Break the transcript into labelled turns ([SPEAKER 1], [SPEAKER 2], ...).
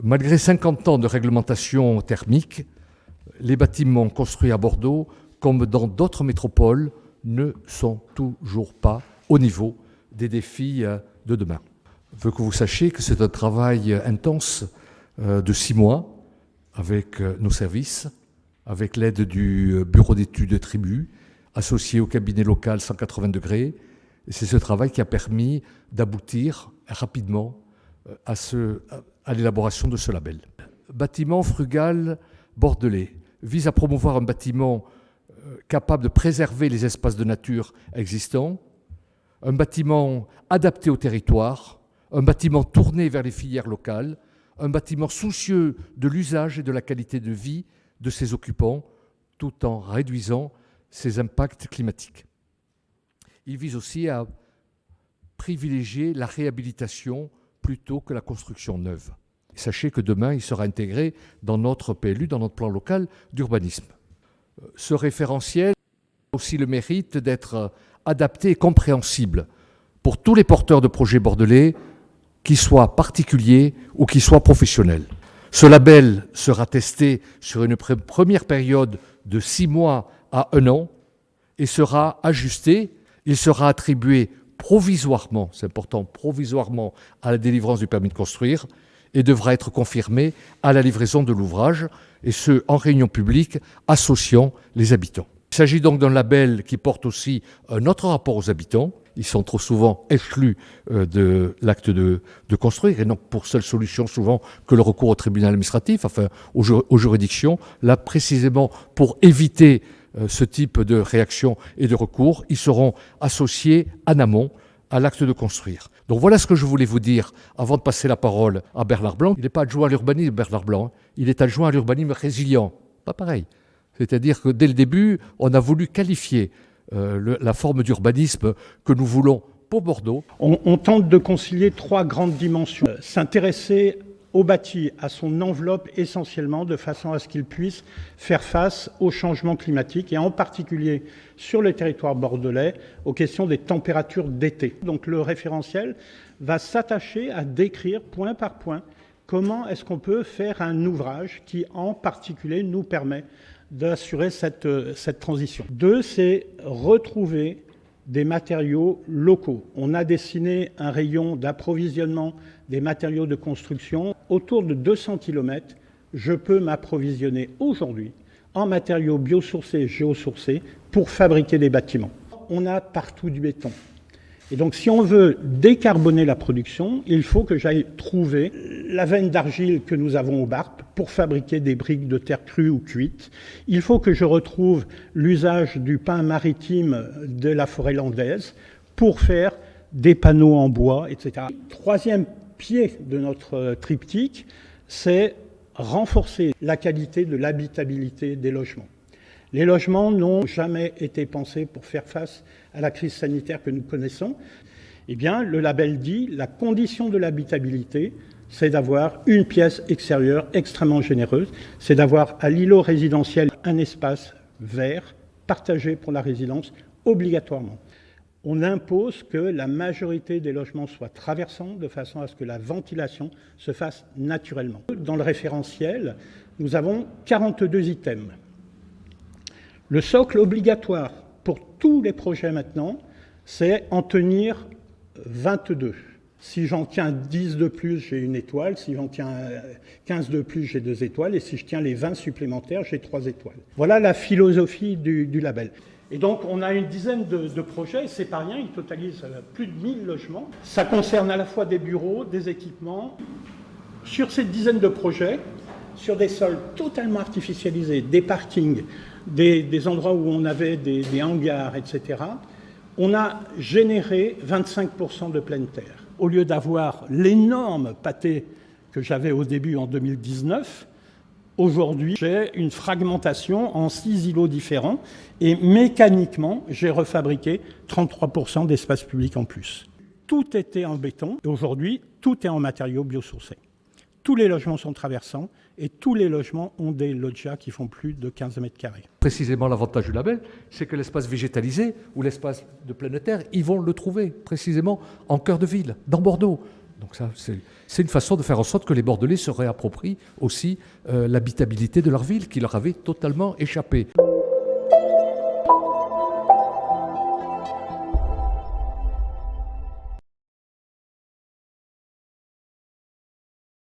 [SPEAKER 1] Malgré 50 ans de réglementation thermique, les bâtiments construits à Bordeaux, comme dans d'autres métropoles, ne sont toujours pas au niveau des défis de demain. Je veux que vous sachiez que c'est un travail intense de 6 mois avec nos services, avec l'aide du bureau d'études Tribu, associé au cabinet local 180 degrés. Et c'est ce travail qui a permis d'aboutir rapidement à l'élaboration de ce label. Bâtiment frugal bordelais vise à promouvoir un bâtiment capable de préserver les espaces de nature existants, un bâtiment adapté au territoire, un bâtiment tourné vers les filières locales, un bâtiment soucieux de l'usage et de la qualité de vie de ses occupants, tout en réduisant ses impacts climatiques. Il vise aussi à privilégier la réhabilitation plutôt que la construction neuve. Sachez que demain, il sera intégré dans notre PLU, dans notre plan local d'urbanisme. Ce référentiel a aussi le mérite d'être adapté et compréhensible pour tous les porteurs de projets bordelais, qu'ils soient particuliers ou qu'ils soient professionnels. Ce label sera testé sur une première période de 6 mois à 1 an et sera ajusté. Il sera attribué provisoirement, c'est important, provisoirement à la délivrance du permis de construire et devra être confirmé à la livraison de l'ouvrage, et ce, en réunion publique, associant les habitants. Il s'agit donc d'un label qui porte aussi un autre rapport aux habitants. Ils sont trop souvent exclus de l'acte de construire et n'ont pour seule solution souvent que le recours au tribunal administratif, enfin aux juridictions. Là, précisément pour éviter ce type de réaction et de recours, ils seront associés en amont à l'acte de construire. Donc voilà ce que je voulais vous dire avant de passer la parole à Bernard Blanc. Il n'est pas adjoint à l'urbanisme, Bernard Blanc, il est adjoint à l'urbanisme résilient. Pas pareil. C'est-à-dire que dès le début, on a voulu qualifier la forme d'urbanisme que nous voulons pour Bordeaux.
[SPEAKER 2] On tente de concilier 3 grandes dimensions. S'intéresser au bâti, à son enveloppe essentiellement, de façon à ce qu'il puisse faire face au changement climatique et en particulier sur le territoire bordelais aux questions des températures d'été. Donc le référentiel va s'attacher à décrire point par point comment est-ce qu'on peut faire un ouvrage qui en particulier nous permet d'assurer cette transition. 2, c'est retrouver des matériaux locaux. On a dessiné un rayon d'approvisionnement des matériaux de construction. Autour de 200 km, je peux m'approvisionner aujourd'hui en matériaux biosourcés et géosourcés pour fabriquer des bâtiments. On a partout du béton. Et donc, si on veut décarboner la production, il faut que j'aille trouver la veine d'argile que nous avons au Barp pour fabriquer des briques de terre crue ou cuite. Il faut que je retrouve l'usage du pin maritime de la forêt landaise pour faire des panneaux en bois, etc. Troisième pied de notre triptyque, c'est renforcer la qualité de l'habitabilité des logements. Les logements n'ont jamais été pensés pour faire face à la crise sanitaire que nous connaissons. Eh bien, le label dit la condition de l'habitabilité, c'est d'avoir une pièce extérieure extrêmement généreuse, c'est d'avoir à l'îlot résidentiel un espace vert partagé pour la résidence obligatoirement. On impose que la majorité des logements soient traversants de façon à ce que la ventilation se fasse naturellement. Dans le référentiel, nous avons 42 items. Le socle obligatoire pour tous les projets maintenant, c'est en tenir 22. Si j'en tiens 10 de plus, j'ai une étoile. Si j'en tiens 15 de plus, j'ai 2 étoiles. Et si je tiens les 20 supplémentaires, j'ai 3 étoiles. Voilà la philosophie du label. Et donc, on a une dizaine de projets, c'est pas rien, ils totalisent plus de 1000 logements. Ça concerne à la fois des bureaux, des équipements. Sur cette dizaine de projets, sur des sols totalement artificialisés, des parkings, des endroits où on avait des hangars, etc., on a généré 25% de pleine terre. Au lieu d'avoir l'énorme pâté que j'avais au début en 2019, aujourd'hui, j'ai une fragmentation en 6 îlots différents et mécaniquement, j'ai refabriqué 33% d'espace public en plus. Tout était en béton et aujourd'hui, tout est en matériaux biosourcés. Tous les logements sont traversants et tous les logements ont des loggias qui font plus de 15 mètres carrés.
[SPEAKER 1] Précisément, l'avantage du label, c'est que l'espace végétalisé ou l'espace de pleine terre, ils vont le trouver précisément en cœur de ville, dans Bordeaux. Donc ça, c'est une façon de faire en sorte que les Bordelais se réapproprient aussi l'habitabilité de leur ville qui leur avait totalement échappé.